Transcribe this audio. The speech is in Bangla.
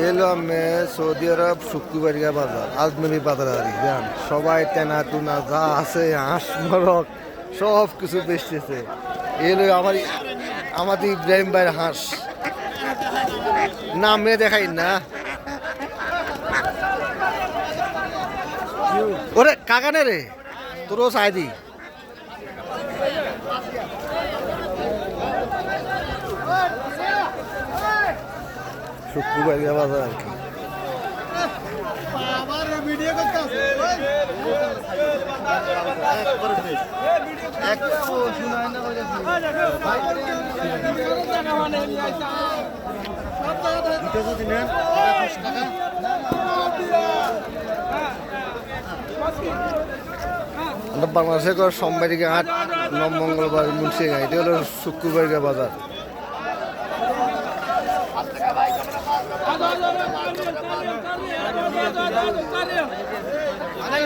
এলো মে সৌদি আরব শুক্রবারিয়া বাজার আজনবী বাজার আর জান সবাই তেনা টুনা যা আছে হাঁস মরক সব কিছু বেচতেছে এলো আমাদের ইব্রাহিম ভাইয়ের হাঁস নামে দেখাই না ওরে কাকানে রে তোরও চাই দি শুক্রবারিয়া বাজার আর কি বাংলাদেশের সোমবারী হাট নব মঙ্গলবার মুন্সিগঞ্জ এটা হলো শুক্রবারিয়া বাজার